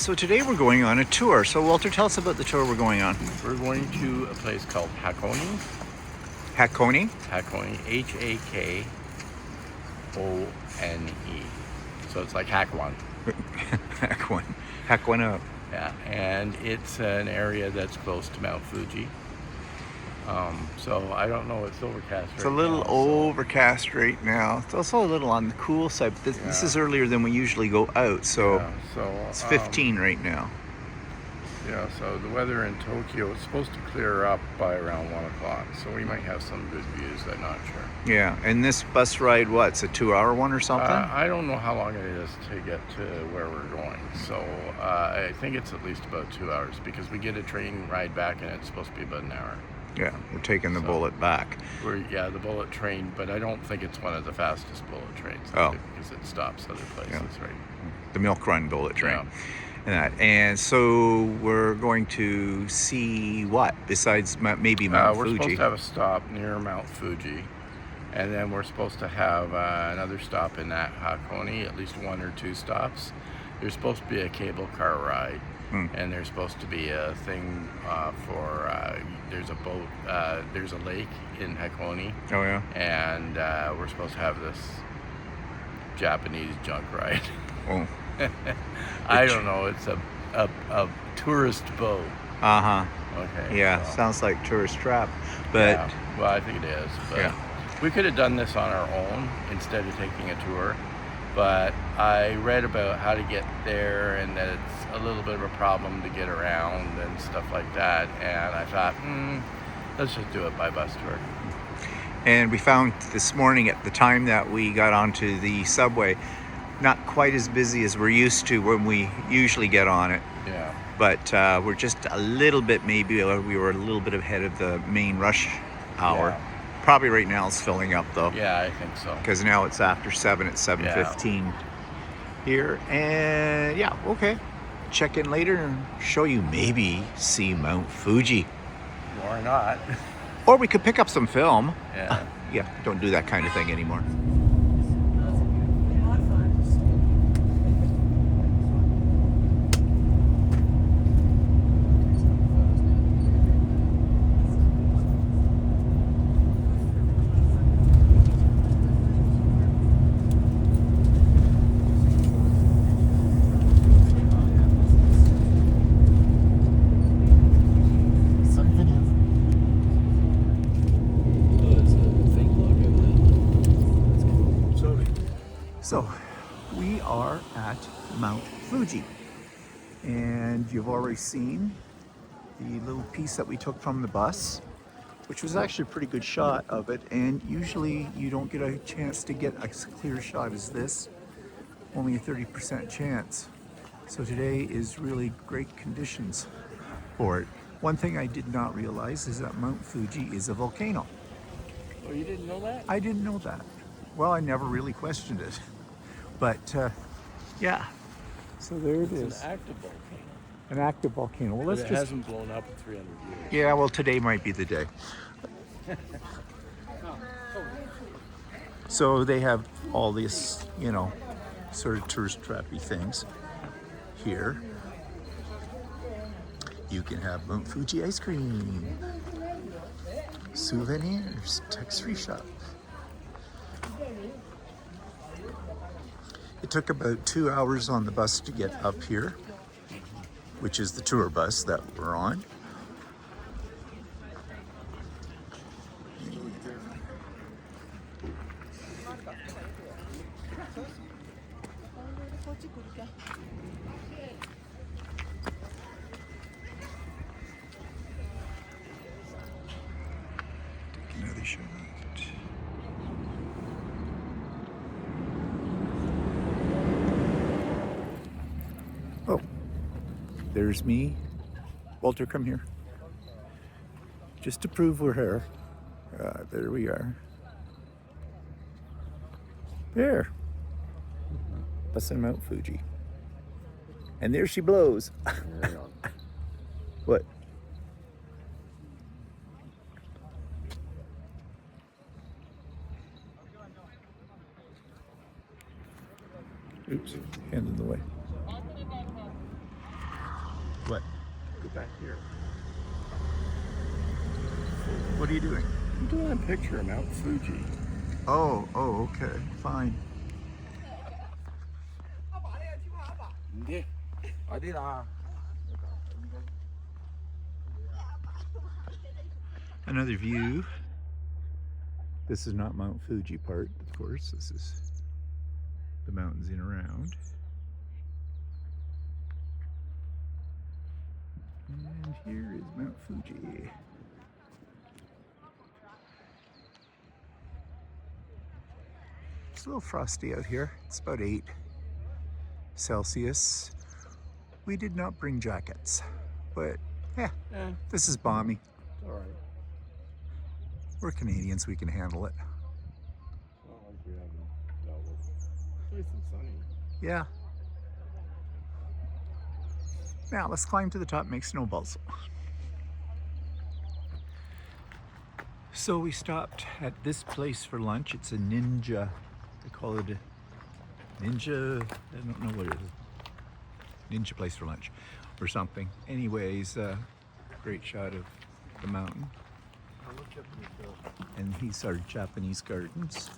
So today we're going on a tour. So Walter, tell us about the tour we're going on. We're going to a place called Hakone. Hakone? Hakone, H-A-K-O-N-E. So it's like Hakone. Hakone. Hakone. Yeah, and it's an area that's close to Mount Fuji. So I don't know, it's overcast It's a little overcast right now. It's also a little on the cool side. But this is earlier than we usually go out, so, it's 15 right now. Yeah, so the weather in Tokyo is supposed to clear up by around 1 o'clock, so we might have some good views, I'm not sure. Yeah, and this bus ride, what, it's a 2-hour one or something? I don't know how long it is to get to where we're going, so I think it's at least about 2 hours, because we get a train ride back and it's supposed to be about an hour. Yeah, we're taking the bullet back. The bullet train, but I don't think it's one of the fastest bullet trains. Because it stops other places, right? The Milk Run bullet train. Yeah. And so we're going to see what besides maybe Mount Fuji? We're supposed to have a stop near Mount Fuji, and then we're supposed to have another stop in that Hakone, at least 1 or 2 stops. There's supposed to be a cable car ride. And there's supposed to be a thing there's a boat, there's a lake in Hakone. Oh yeah. And we're supposed to have this Japanese junk ride. Oh. I don't know, it's a tourist boat. Uh-huh. Okay. Yeah, so. Sounds like tourist trap. But yeah, well, I think it is. But we could have done this on our own instead of taking a tour. But I read about how to get there and that it's a little bit of a problem to get around and stuff like that. And I thought, let's just do it by bus tour. And we found this morning at the time that we got onto the subway, not quite as busy as we're used to when we usually get on it. Yeah. But we're just a little bit, we were a little bit ahead of the main rush hour. Yeah. Probably right now it's filling up though. Yeah, I think so. Because now it's after 7, it's 7:15 here. And okay. Check in later and show you, maybe see Mount Fuji. Or not. Or we could pick up some film. Yeah. Don't do that kind of thing anymore. So we are at Mount Fuji, and you've already seen the little piece that we took from the bus, which was actually a pretty good shot of it. And usually you don't get a chance to get a clear shot as this, only a 30% chance. So today is really great conditions for it. One thing I did not realize is that Mount Fuji is a volcano. Oh, you didn't know that? I didn't know that. Well, I never really questioned it. But so there it is. It's an active volcano. An active volcano. Well, But it hasn't blown up in 300 years. Yeah, well, today might be the day. So they have all these, sort of tourist trappy things here. You can have Mount Fuji ice cream, souvenirs, tax-free shop. It took about 2 hours on the bus to get up here, which is the tour bus that we're on. Take another shot. Oh, there's me. Walter, come here. Just to prove we're here. There we are. There. Busting Mount Fuji. And there she blows. What? Oops, hand in the way. back here. What are you doing? I'm doing a picture of Mount Fuji. Oh, okay, fine. Another view. This is not Mount Fuji part, of course. This is the mountains in around. And here is Mount Fuji. It's a little frosty out here. It's about 8 Celsius. We did not bring jackets, but yeah, this is balmy. All right. We're Canadians, we can handle it. Not like we haven't dealt with. It's nice and sunny. Yeah. Now let's climb to the top and make snowballs. So we stopped at this place for lunch. It's a ninja. They call it a ninja. I don't know what it is. Ninja place for lunch or something. Anyways, great shot of the mountain. And these are Japanese gardens.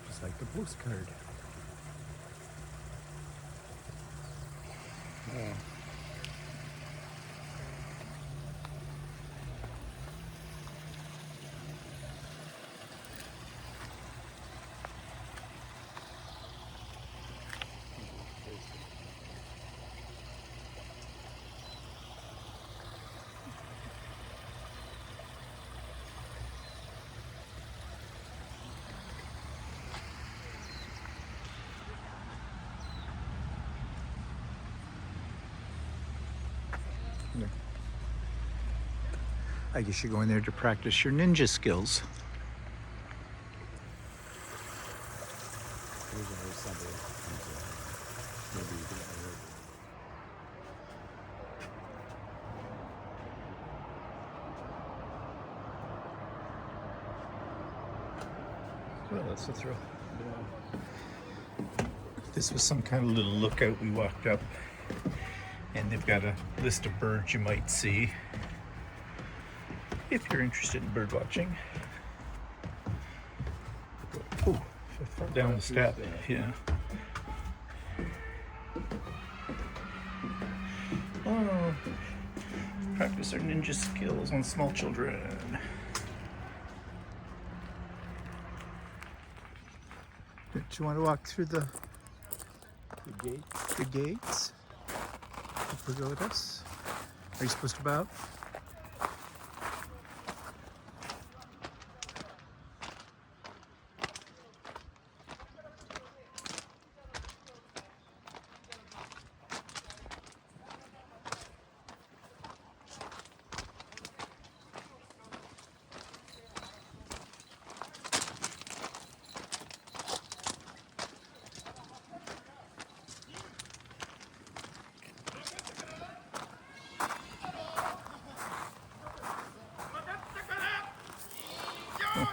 Just like the postcard. Yeah. I guess you go in there to practice your ninja skills. Well, that's a thrill. This was some kind of little lookout. We walked up, and they've got a list of birds you might see if you're interested in bird watching. Oh, I fell down the step. Yeah. Oh, practice our ninja skills on small children. Do you want to walk through the gates? You go with us? Are you supposed to bow?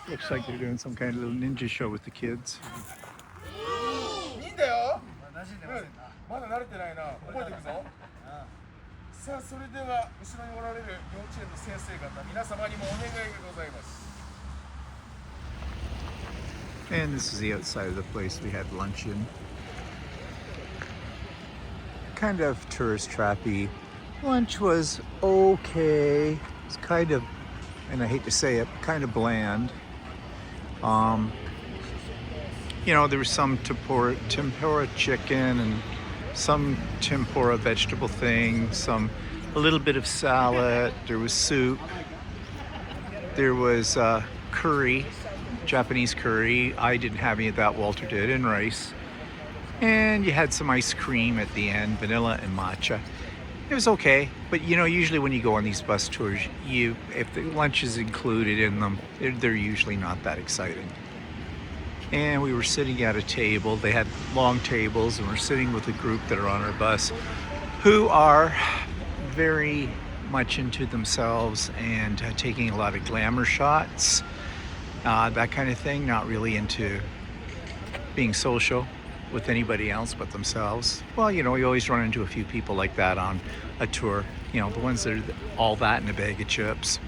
Looks like they're doing some kind of little ninja show with the kids. いいんだよ。まだ慣れてないな。覚えていくぞ。さあ、それでは後ろにおられる幼稚園の先生方、皆様にもお願いがございます。 And this is the outside of the place we had lunch in. Kind of tourist trappy. Lunch was okay. It's kind of, and I hate to say it, kind of bland. You know, there was some tempura chicken and some tempura vegetable thing, a little bit of salad. There was soup. There was curry, Japanese curry. I didn't have any of that. Walter did, and rice. And you had some ice cream at the end, vanilla and matcha. It was okay, but you know, usually when you go on these bus tours, if the lunch is included in them, they're usually not that exciting. And we were sitting at a table. They had long tables, and we're sitting with a group that are on our bus who are very much into themselves and taking a lot of glamour shots, that kind of thing, not really into being social with anybody else but themselves. Well, you know, you always run into a few people like that on a tour, you know, the ones that are all that in a bag of chips.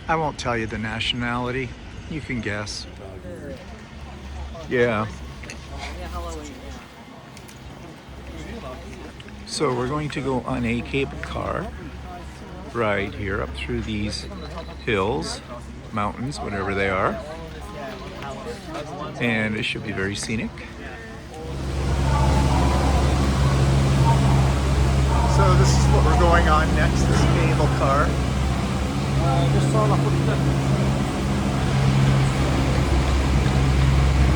I won't tell you the nationality, you can guess. Yeah. So we're going to go on a cable car ride here up through these hills, mountains, whatever they are. And it should be very scenic. So this is what we're going on next, this cable car.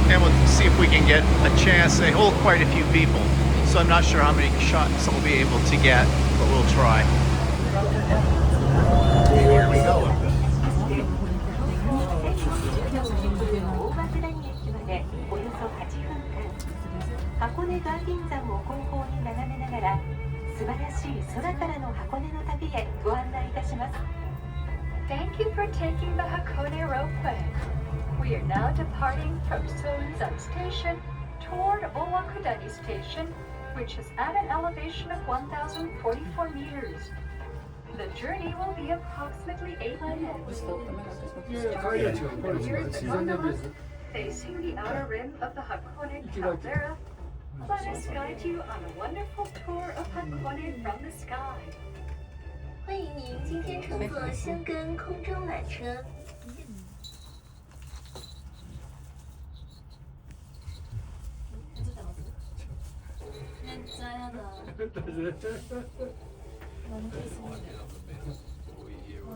And we'll see if we can get a chance. They hold quite a few people, so I'm not sure how many shots I'll be able to get, but we'll try. Here we go. Thank you for taking the Hakone ropeway. We are now departing from Sounzan Station toward Owakudani Station, which is at an elevation of 1,044 meters. The journey will be approximately 8 minutes. Starting from here at Sonoma, facing the outer rim of the Hakone caldera, let us guide you on a wonderful tour of Hakone from the sky. 欢迎您今天乘坐箱根空中缆车。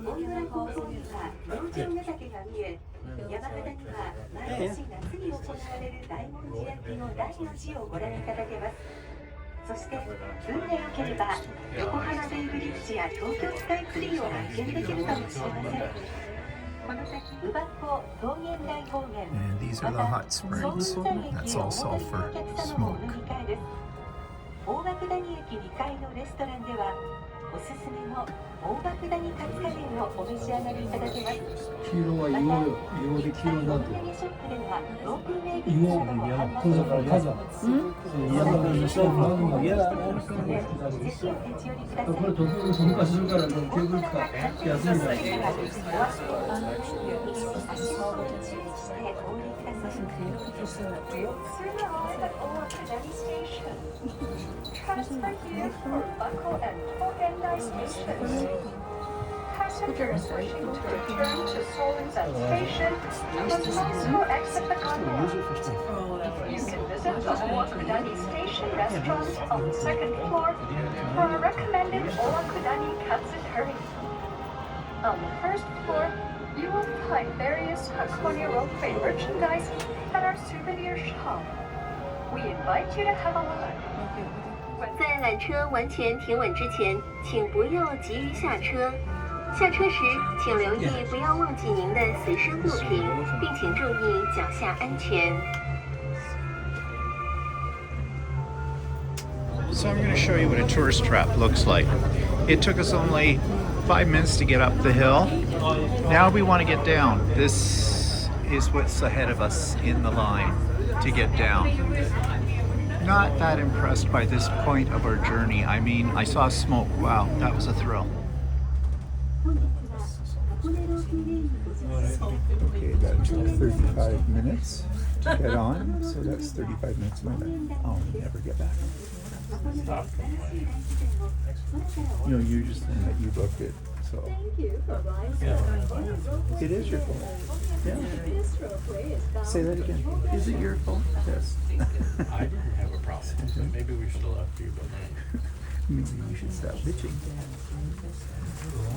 大村高校には老人ヶ岳が見え、山肌には毎年夏に行われる大文字焼きの第4次をご覧いただけます。そして運が良ければ横浜ベイブリッジや東京スカイツリーを発見できるかもしれません。この先、宇和湖草原大高原、 And these are the hot springs. That's all sulfur smoke. 大涌谷駅2階のレストランではおすすめの大涌谷カツカレーをお召し上がりいただけます。黄色は芋よ。芋で黄色なんて。ショップではロープウェイ芋を嫌な。これだから嫌だ。嫌だからしたらもう嫌だ。これ時々昔からのケーブルカー安いから。Transfer here for Buckle and Tokendai stations. Passengers wishing to return to Sounzan Station must also exit the gondola. You can visit the Owakudani Station restaurant on the second floor for a recommended Owakudani katsukuri. On the first floor, you will find various Hakone ropeway merchandise at our souvenir shop. We invite you to have a look. 在缆车完全停稳之前，请不要急于下车。下车时，请留意不要忘记您的随身物品，并请注意脚下安全。 So I'm going to show you what a tourist trap looks like. It took us only 5 minutes to get up the hill. Now we want to get down. This is what's ahead of us in the line to get down. Not that impressed by this point of our journey. I mean, I saw smoke. Wow, that was a thrill. Okay, that took 35 minutes to get on, so that's 35 minutes my bad. I'll never get back. You know, you just think that you booked it, So Thank you for riding. it is your fault. Yeah. This ropeway is bound Say that again. Is it your fault? Yes. I didn't have a problem with it. Maybe we should have left you behind. Maybe we should stop bitching.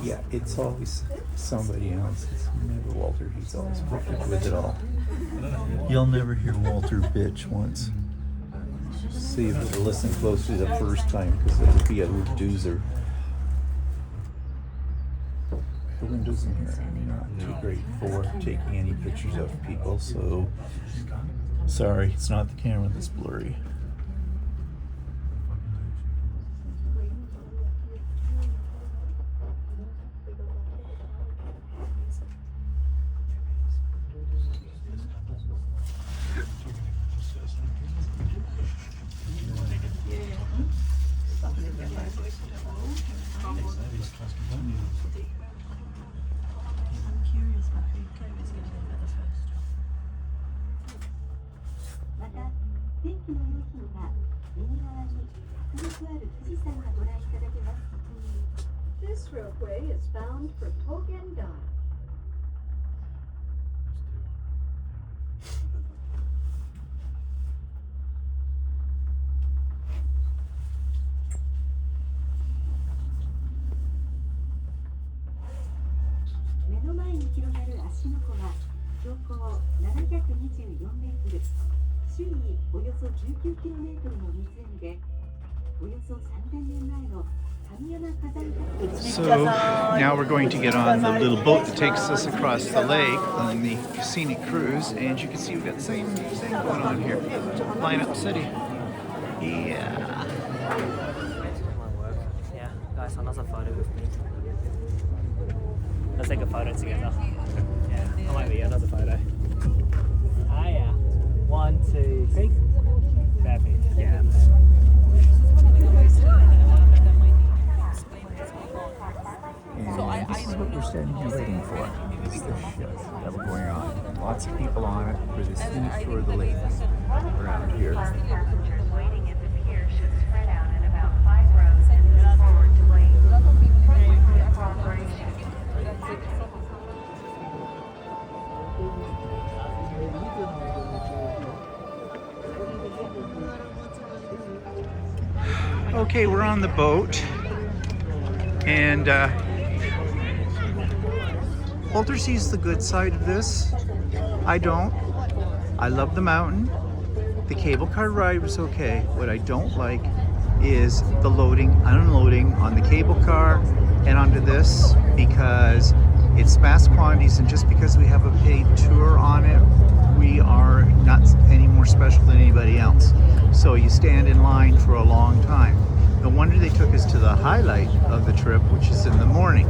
Yeah, it's always somebody else. It's never Walter. He's always perfect with it all. You'll never hear Walter bitch once. See if you listen closely the first time, because it would be a doozer. The windows in here are not too great for taking any pictures of people, so sorry, it's not the camera that's blurry. This ropeway is bound for Togendai. So now we're going to get on the little boat that takes us across the lake on the scenic cruise, and you can see we've got the same thing going on here. Line Up City. Yeah. Yeah, guys, another photo with me. Let's take a photo together. Yeah, I might be another photo. Ah, yeah. 1, 2, 3. Perfect. Yeah. And this is what we're standing here waiting for. It's the ship that we're going on. Lots of people on it for the scenic tour of the lake around here. Passengers waiting at the pier should spread out in about 5 rows and move forward to lane. Thanks for your cooperation. Okay, we're on the boat, and Walter sees the good side of this. I don't. I love the mountain. The cable car ride was okay. What I don't like is the loading, unloading on the cable car and onto this, because it's mass quantities, and just because we have a paid tour on it, we are not any more special than anybody else. So you stand in line for a long time. No wonder they took us to the highlight of the trip, which is in the morning,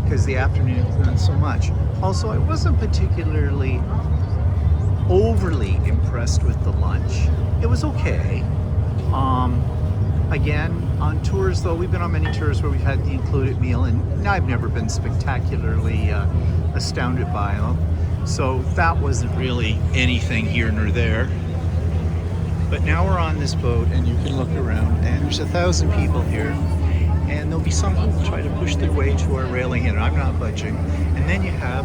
because the afternoon is not so much. Also, I wasn't particularly overly impressed with the lunch. It was okay. Again, on tours though, we've been on many tours where we've had the included meal, and I've never been spectacularly astounded by them. So that wasn't really anything here nor there. But now we're on this boat, and you can look around, and there's 1,000 people here. And there'll be some who will try to push their way to our railing, and I'm not budging. And then you have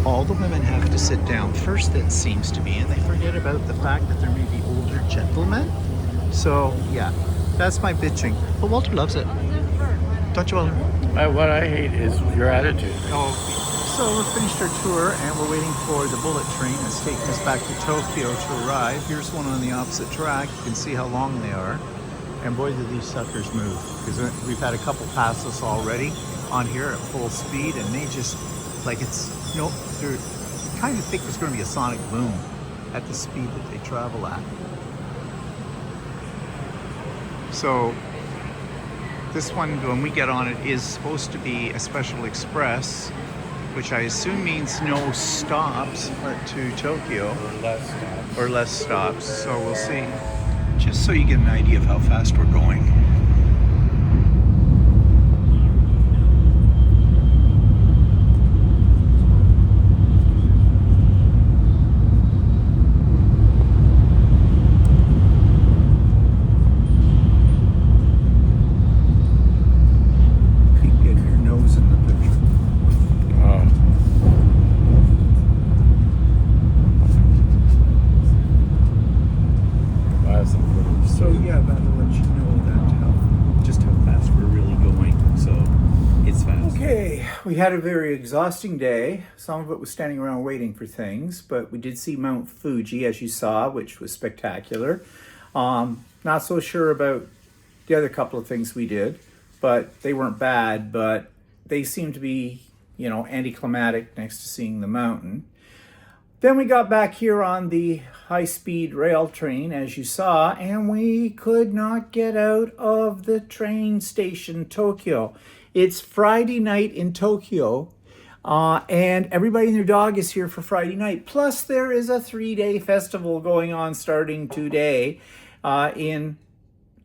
all the women have to sit down first, it seems to be, and they forget about the fact that there may be older gentlemen. So yeah, that's my bitching. But Walter loves it. Don't you, Walter? What I hate is your attitude. So we're finished our tour, and we're waiting for the bullet train that's taking us back to Tokyo to arrive. Here's one on the opposite track. You can see how long they are. And boy, do these suckers move. Because we've had a couple pass us already on here at full speed, and they just, like, it's, you know, you kind of think it's going to be a sonic boom at the speed that they travel at. So this one, when we get on it, is supposed to be a special express, which I assume means no stops to Tokyo. Or less stops. So we'll see. Just so you get an idea of how fast we're going. Keep getting your nose in the picture. Okay, we had a very exhausting day. Some of it was standing around waiting for things, but we did see Mount Fuji, as you saw, which was spectacular. Not so sure about the other couple of things we did, but they weren't bad, but they seemed to be, you know, anticlimactic next to seeing the mountain. Then we got back here on the high-speed rail train, as you saw, and we could not get out of the train station, Tokyo. It's Friday night in Tokyo, and everybody and their dog is here for Friday night. Plus, there is a 3-day festival going on starting today in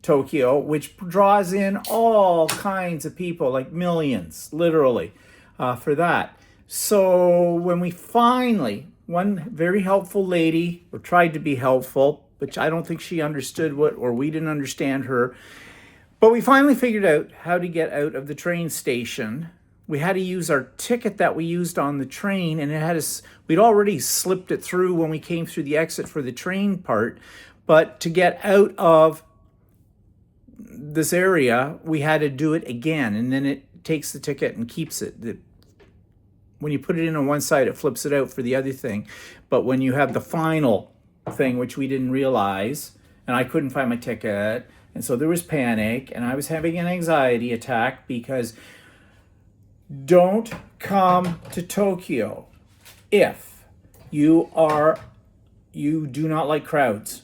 Tokyo, which draws in all kinds of people, like millions, literally, for that. So when we finally, one very helpful lady, or tried to be helpful, which I don't think she understood what, or we didn't understand her, but we finally figured out how to get out of the train station. We had to use our ticket that we used on the train, and it had us, we'd already slipped it through when we came through the exit for the train part, but to get out of this area, we had to do it again, and then it takes the ticket and keeps it. When you put it in on one side, it flips it out for the other thing. But when you have the final thing, which we didn't realize, and I couldn't find my ticket, and so there was panic, and I was having an anxiety attack because don't come to Tokyo if you do not like crowds.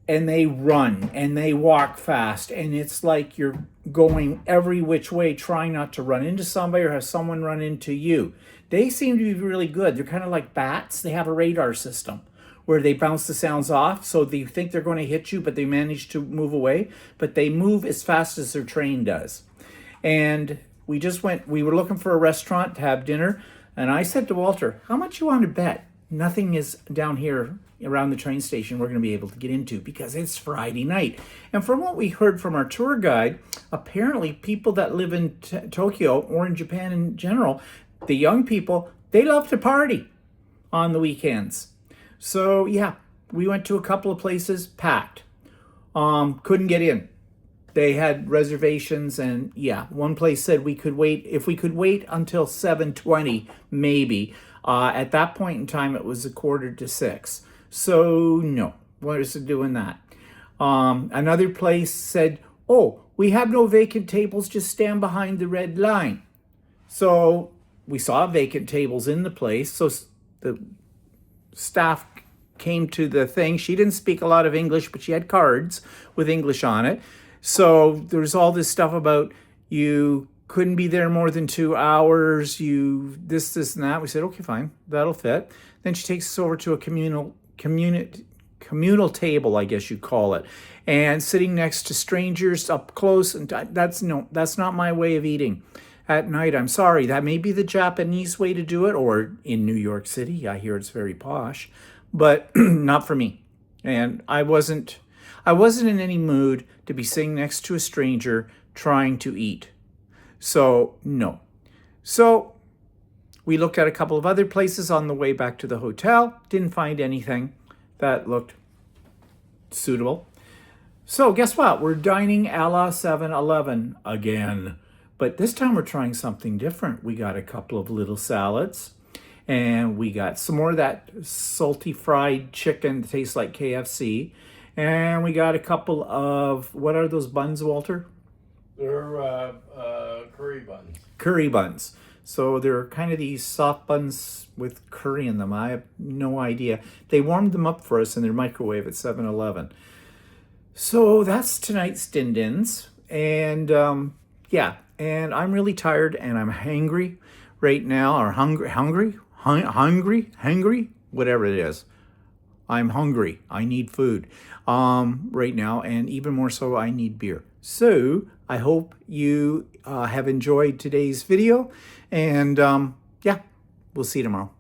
And they run and they walk fast, and it's like you're going every which way trying not to run into somebody or have someone run into you. They seem to be really good. They're kind of like bats. They have a radar system where they bounce the sounds off, so they think they're going to hit you, but they manage to move away. But they move as fast as their train does. And we were looking for a restaurant to have dinner, and I said to Walter, how much you want to bet nothing is down here around the train station we're going to be able to get into, because it's Friday night. And from what we heard from our tour guide, apparently people that live in Tokyo or in Japan in general, the young people, they love to party on the weekends. So yeah, we went to a couple of places, packed. Couldn't get in. They had reservations, and yeah, one place said we could wait, if we could wait until 7:20, maybe. At that point in time, it was 5:45. So no, what is it doing that? Another place said, oh, we have no vacant tables, just stand behind the red line. So we saw vacant tables in the place. So the staff came to the thing. She didn't speak a lot of English, but she had cards with English on it. So there's all this stuff about you couldn't be there more than 2 hours, this, and that. We said, okay, fine, that'll fit. Then she takes us over to a communal table, I guess you'd call it, and sitting next to strangers up close. And that's not my way of eating at night. I'm sorry. That may be the Japanese way to do it, or in New York City. I hear it's very posh, but not for me. And I wasn't in any mood to be sitting next to a stranger trying to eat. So no. So we looked at a couple of other places on the way back to the hotel. Didn't find anything that looked suitable. So guess what? We're dining a la 7-Eleven again. But this time we're trying something different. We got a couple of little salads. And we got some more of that salty fried chicken that tastes like KFC. And we got a couple of, what are those buns, Walter? They're curry buns. Curry buns. So they're kind of these soft buns with curry in them. I have no idea. They warmed them up for us in their microwave at 7-Eleven. So that's tonight's din-dins. And yeah, and I'm really tired and I'm hangry right now, or hungry, whatever it is. I'm hungry. I need food right now, and even more so, I need beer. So I hope you have enjoyed today's video, and yeah, we'll see you tomorrow.